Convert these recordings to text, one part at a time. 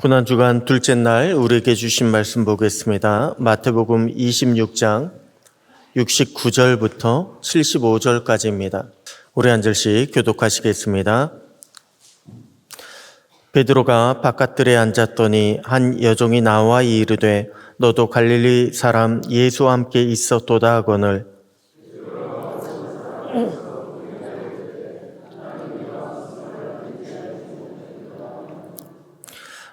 고난주간 둘째 날 우리에게 주신 말씀 보겠습니다. 마태복음 26장 69절부터 75절까지입니다. 우리 한 절씩 교독하시겠습니다. 베드로가 바깥들에 앉았더니 한 여종이 나와 이르되 너도 갈릴리 사람 예수와 함께 있었도다 하거늘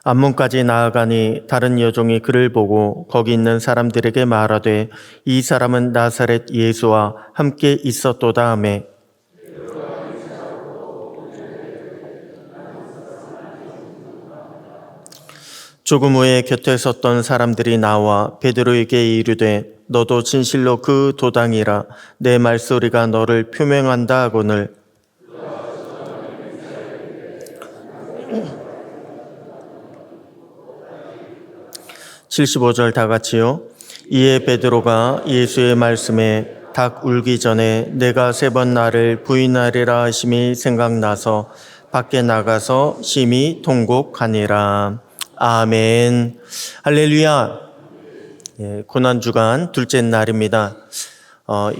앞문까지 나아가니 다른 여종이 그를 보고 거기 있는 사람들에게 말하되 이 사람은 나사렛 예수와 함께 있었도다 하매 조금 후에 곁에 섰던 사람들이 나와 베드로에게 이르되 너도 진실로 그 도당이라 내 말소리가 너를 표명한다 하거늘 75절 다 같이요. 이에 베드로가 예수의 말씀에 닭 울기 전에 내가 3번 나를 부인하리라 하심이 생각나서 밖에 나가서 심히 통곡하니라. 아멘. 할렐루야. 고난주간 둘째 날입니다.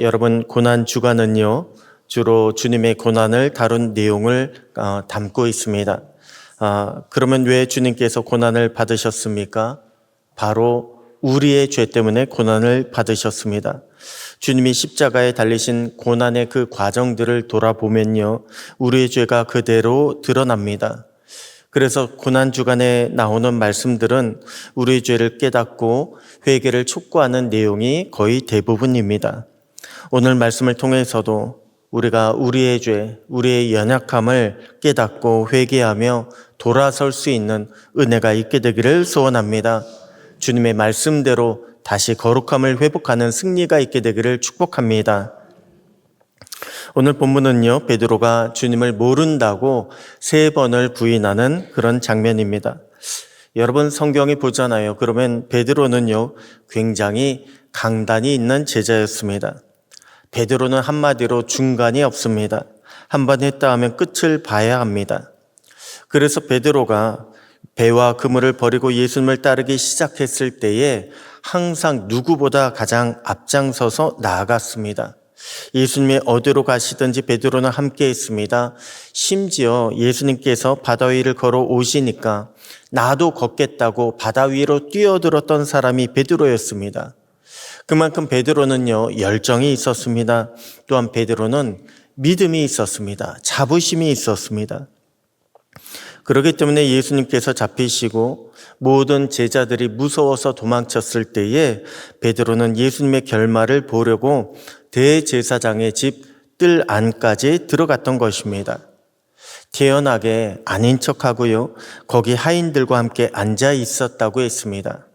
여러분, 고난주간은요 주로 주님의 고난을 다룬 내용을 담고 있습니다. 그러면 왜 주님께서 고난을 받으셨습니까? 바로 우리의 죄 때문에 고난을 받으셨습니다. 주님이 십자가에 달리신 고난의 그 과정들을 돌아보면요, 우리의 죄가 그대로 드러납니다. 그래서 고난주간에 나오는 말씀들은 우리의 죄를 깨닫고 회개를 촉구하는 내용이 거의 대부분입니다. 오늘 말씀을 통해서도 우리가 우리의 죄, 우리의 연약함을 깨닫고 회개하며 돌아설 수 있는 은혜가 있게 되기를 소원합니다. 주님의 말씀대로 다시 거룩함을 회복하는 승리가 있게 되기를 축복합니다. 오늘 본문은요, 베드로가 주님을 모른다고 3번을 부인하는 그런 장면입니다. 여러분, 성경이 보잖아요. 그러면 베드로는요, 굉장히 강단이 있는 제자였습니다. 베드로는 한마디로 중간이 없습니다. 한 번 했다 하면 끝을 봐야 합니다. 그래서 베드로가 배와 그물을 버리고 예수님을 따르기 시작했을 때에 항상 누구보다 가장 앞장서서 나아갔습니다. 예수님이 어디로 가시든지 베드로는 함께 있습니다. 심지어 예수님께서 바다 위를 걸어 오시니까 나도 걷겠다고 바다 위로 뛰어들었던 사람이 베드로였습니다. 그만큼 베드로는요, 열정이 있었습니다. 또한 베드로는 믿음이 있었습니다. 자부심이 있었습니다. 그렇기 때문에 예수님께서 잡히시고 모든 제자들이 무서워서 도망쳤을 때에 베드로는 예수님의 결말을 보려고 대제사장의 집 뜰 안까지 들어갔던 것입니다. 태연하게 아닌 척하고요, 거기 하인들과 함께 앉아 있었다고 했습니다.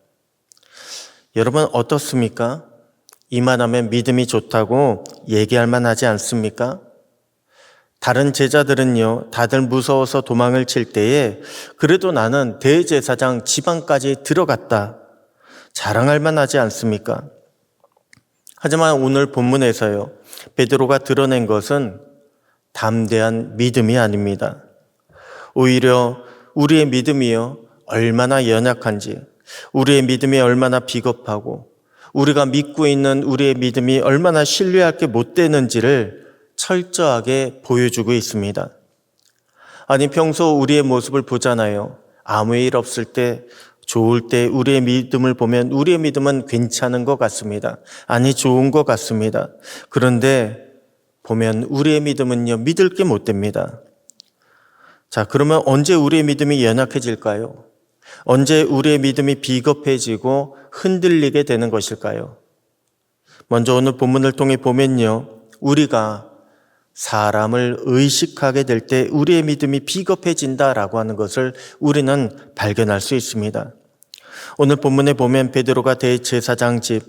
여러분, 어떻습니까? 이만하면 믿음이 좋다고 얘기할 만하지 않습니까? 다른 제자들은요, 다들 무서워서 도망을 칠 때에 그래도 나는 대제사장 집안까지 들어갔다, 자랑할 만하지 않습니까? 하지만 오늘 본문에서요, 베드로가 드러낸 것은 담대한 믿음이 아닙니다. 오히려 우리의 믿음이요, 얼마나 연약한지, 우리의 믿음이 얼마나 비겁하고 우리가 믿고 있는 우리의 믿음이 얼마나 신뢰할 게 못 되는지를 철저하게 보여주고 있습니다. 아니, 평소 우리의 모습을 보잖아요. 아무 일 없을 때, 좋을 때 우리의 믿음을 보면 우리의 믿음은 괜찮은 것 같습니다. 아니, 좋은 것 같습니다. 그런데 보면 우리의 믿음은요, 믿을 게 못 됩니다. 자, 그러면 언제 우리의 믿음이 연약해질까요? 언제 우리의 믿음이 비겁해지고 흔들리게 되는 것일까요? 먼저 오늘 본문을 통해 보면요, 우리가 사람을 의식하게 될 때 우리의 믿음이 비겁해진다라고 하는 것을 우리는 발견할 수 있습니다. 오늘 본문에 보면 베드로가 대제사장 집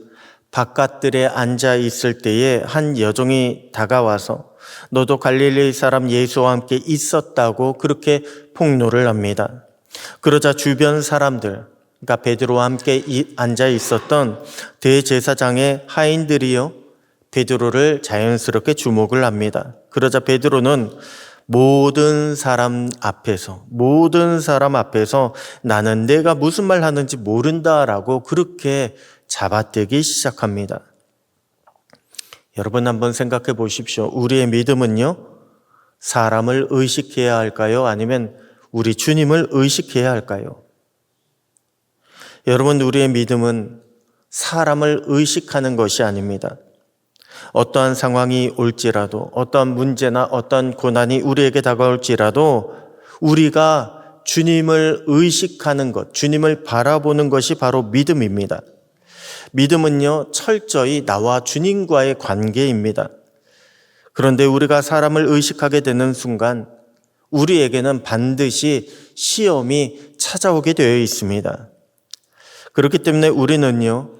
바깥들에 앉아 있을 때에 한 여종이 다가와서 너도 갈릴리 사람 예수와 함께 있었다고 그렇게 폭로를 합니다. 그러자 주변 사람들, 그러니까 베드로와 함께 앉아 있었던 대제사장의 하인들이요, 베드로를 자연스럽게 주목을 합니다. 그러자 베드로는 모든 사람 앞에서 나는 내가 무슨 말 하는지 모른다라고 그렇게 잡아떼기 시작합니다. 여러분 한번 생각해 보십시오. 우리의 믿음은요, 사람을 의식해야 할까요? 아니면 우리 주님을 의식해야 할까요? 여러분, 우리의 믿음은 사람을 의식하는 것이 아닙니다. 어떠한 상황이 올지라도, 어떠한 문제나 어떠한 고난이 우리에게 다가올지라도 우리가 주님을 의식하는 것, 주님을 바라보는 것이 바로 믿음입니다. 믿음은요, 철저히 나와 주님과의 관계입니다. 그런데 우리가 사람을 의식하게 되는 순간 우리에게는 반드시 시험이 찾아오게 되어 있습니다. 그렇기 때문에 우리는요,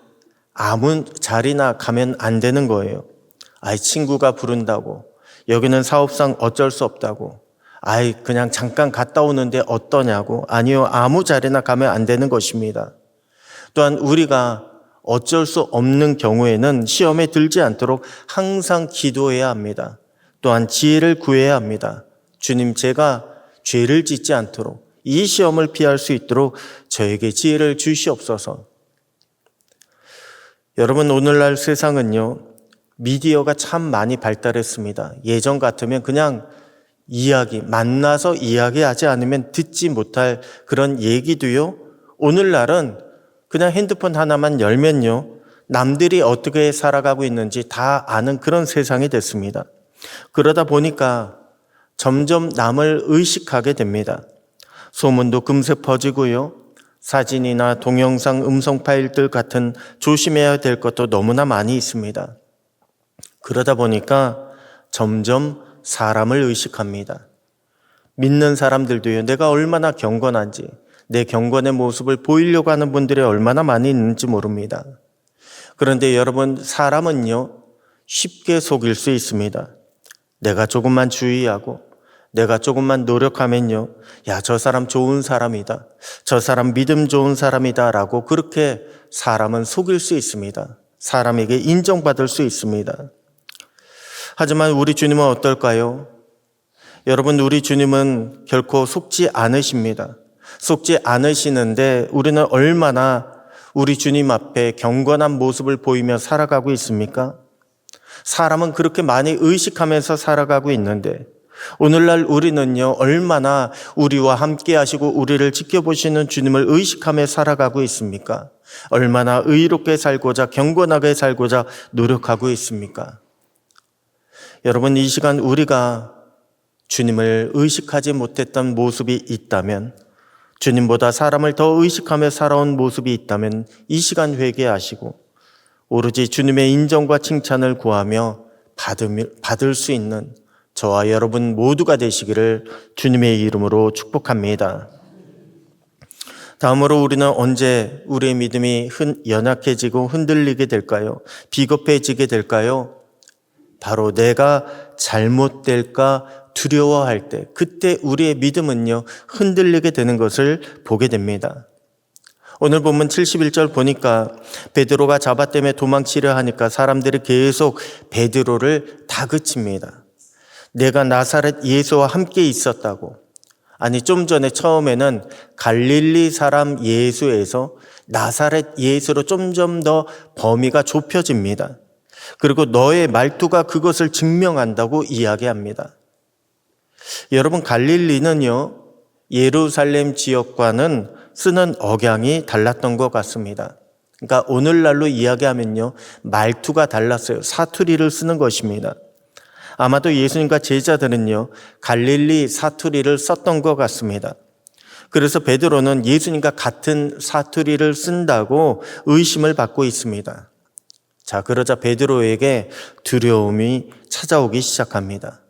아무 자리나 가면 안 되는 거예요. 친구가 부른다고, 여기는 사업상 어쩔 수 없다고, 그냥 잠깐 갔다 오는데 어떠냐고, 아니요, 아무 자리나 가면 안 되는 것입니다. 또한 우리가 어쩔 수 없는 경우에는 시험에 들지 않도록 항상 기도해야 합니다. 또한 지혜를 구해야 합니다. 주님, 제가 죄를 짓지 않도록, 이 시험을 피할 수 있도록 저에게 지혜를 주시옵소서. 여러분, 오늘날 세상은요, 미디어가 참 많이 발달했습니다. 예전 같으면 그냥 만나서 이야기하지 않으면 듣지 못할 그런 얘기도요, 오늘날은 그냥 핸드폰 하나만 열면요, 남들이 어떻게 살아가고 있는지 다 아는 그런 세상이 됐습니다. 그러다 보니까 점점 남을 의식하게 됩니다. 소문도 금세 퍼지고요, 사진이나 동영상, 음성 파일들 같은 조심해야 될 것도 너무나 많이 있습니다. 그러다 보니까 점점 사람을 의식합니다. 믿는 사람들도요, 내가 얼마나 경건한지, 내 경건의 모습을 보이려고 하는 분들이 얼마나 많이 있는지 모릅니다. 그런데 여러분, 사람은요, 쉽게 속일 수 있습니다. 내가 조금만 주의하고, 내가 조금만 노력하면요, 저 사람 좋은 사람이다, 저 사람 믿음 좋은 사람이다 라고 그렇게 사람은 속일 수 있습니다. 사람에게 인정받을 수 있습니다. 하지만 우리 주님은 어떨까요? 여러분, 우리 주님은 결코 속지 않으십니다. 속지 않으시는데 우리는 얼마나 우리 주님 앞에 경건한 모습을 보이며 살아가고 있습니까? 사람은 그렇게 많이 의식하면서 살아가고 있는데 오늘날 우리는요, 얼마나 우리와 함께 하시고 우리를 지켜보시는 주님을 의식하며 살아가고 있습니까? 얼마나 의롭게 살고자, 경건하게 살고자 노력하고 있습니까? 여러분, 이 시간 우리가 주님을 의식하지 못했던 모습이 있다면, 주님보다 사람을 더 의식하며 살아온 모습이 있다면 이 시간 회개하시고 오로지 주님의 인정과 칭찬을 구하며 받을 수 있는 저와 여러분 모두가 되시기를 주님의 이름으로 축복합니다. 다음으로 우리는 언제 우리의 믿음이 연약해지고 흔들리게 될까요? 비겁해지게 될까요? 바로 내가 잘못될까 두려워할 때, 그때 우리의 믿음은요, 흔들리게 되는 것을 보게 됩니다. 오늘 본문 71절 보니까 베드로가 잡아떼며 도망치려 하니까 사람들이 계속 베드로를 다그칩니다. 내가 나사렛 예수와 함께 있었다고. 좀 전에 처음에는 갈릴리 사람 예수에서 나사렛 예수로 점점 더 범위가 좁혀집니다. 그리고 너의 말투가 그것을 증명한다고 이야기합니다. 여러분, 갈릴리는요, 예루살렘 지역과는 쓰는 억양이 달랐던 것 같습니다. 그러니까 오늘날로 이야기하면요, 말투가 달랐어요. 사투리를 쓰는 것입니다. 아마도 예수님과 제자들은요, 갈릴리 사투리를 썼던 것 같습니다. 그래서 베드로는 예수님과 같은 사투리를 쓴다고 의심을 받고 있습니다. 그러자 베드로에게 두려움이 찾아오기 시작합니다.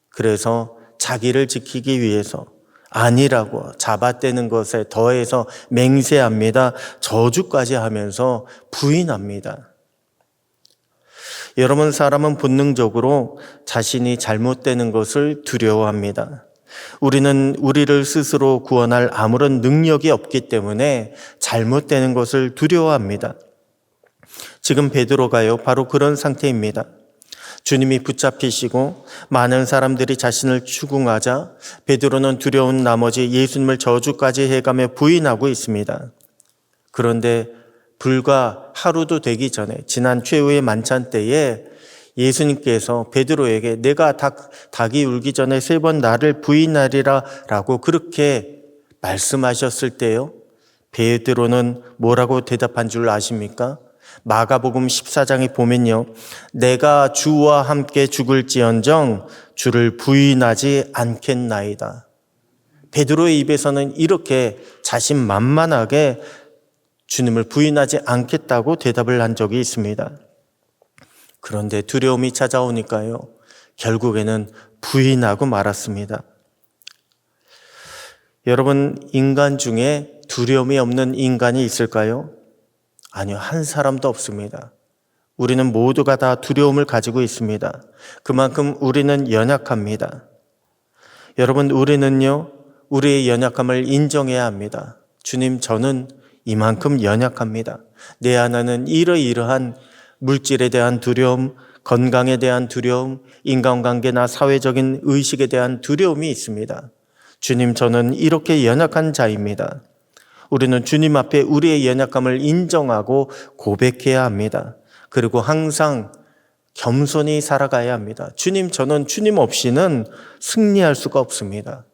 그래서 자기를 지키기 위해서 아니라고 잡아떼는 것에 더해서 맹세합니다. 저주까지 하면서 부인합니다. 여러분, 사람은 본능적으로 자신이 잘못되는 것을 두려워합니다. 우리는 우리를 스스로 구원할 아무런 능력이 없기 때문에 잘못되는 것을 두려워합니다. 지금 베드로가요, 바로 그런 상태입니다. 주님이 붙잡히시고 많은 사람들이 자신을 추궁하자 베드로는 두려운 나머지 예수님을 저주까지 해가며 부인하고 있습니다. 그런데 불과 하루도 되기 전에 지난 최후의 만찬 때에 예수님께서 베드로에게 내가 닭이 울기 전에 3번 나를 부인하리라 라고 그렇게 말씀하셨을 때요, 베드로는 뭐라고 대답한 줄 아십니까? 마가복음 14장에 보면요, 내가 주와 함께 죽을지언정 주를 부인하지 않겠나이다. 베드로의 입에서는 이렇게 자신만만하게 주님을 부인하지 않겠다고 대답을 한 적이 있습니다. 그런데 두려움이 찾아오니까요, 결국에는 부인하고 말았습니다. 여러분, 인간 중에 두려움이 없는 인간이 있을까요? 아니요, 한 사람도 없습니다. 우리는 모두가 다 두려움을 가지고 있습니다. 그만큼 우리는 연약합니다. 여러분, 우리는요, 우리의 연약함을 인정해야 합니다. 주님, 저는 이만큼 연약합니다. 내 안에는 이러이러한 물질에 대한 두려움, 건강에 대한 두려움, 인간관계나 사회적인 의식에 대한 두려움이 있습니다. 주님, 저는 이렇게 연약한 자입니다. 우리는 주님 앞에 우리의 연약함을 인정하고 고백해야 합니다. 그리고 항상 겸손히 살아가야 합니다. 주님, 저는 주님 없이는 승리할 수가 없습니다.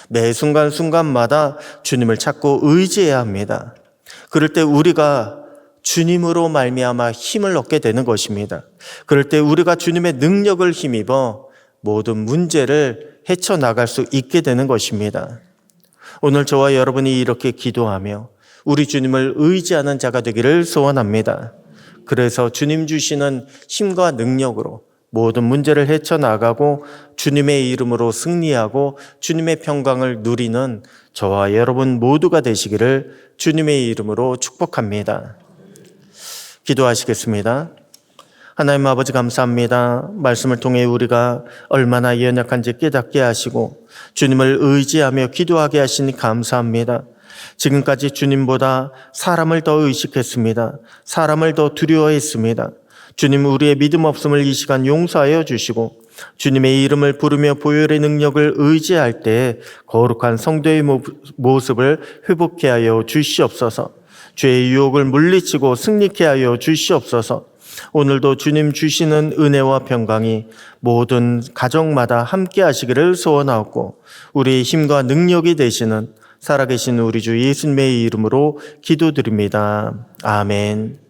매 순간순간마다 주님을 찾고 의지해야 합니다. 그럴 때 우리가 주님으로 말미암아 힘을 얻게 되는 것입니다. 그럴 때 우리가 주님의 능력을 힘입어 모든 문제를 헤쳐나갈 수 있게 되는 것입니다. 오늘 저와 여러분이 이렇게 기도하며 우리 주님을 의지하는 자가 되기를 소원합니다. 그래서 주님 주시는 힘과 능력으로 모든 문제를 헤쳐나가고 주님의 이름으로 승리하고 주님의 평강을 누리는 저와 여러분 모두가 되시기를 주님의 이름으로 축복합니다. 기도하시겠습니다. 하나님 아버지, 감사합니다. 말씀을 통해 우리가 얼마나 연약한지 깨닫게 하시고 주님을 의지하며 기도하게 하시니 감사합니다. 지금까지 주님보다 사람을 더 의식했습니다. 사람을 더 두려워했습니다. 주님, 우리의 믿음 없음을 이 시간 용서하여 주시고 주님의 이름을 부르며 보혈의 능력을 의지할 때 거룩한 성도의 모습을 회복케 하여 주시옵소서. 죄의 유혹을 물리치고 승리케 하여 주시옵소서. 오늘도 주님 주시는 은혜와 평강이 모든 가정마다 함께 하시기를 소원하옵고 우리의 힘과 능력이 되시는 살아계신 우리 주 예수님의 이름으로 기도드립니다. 아멘.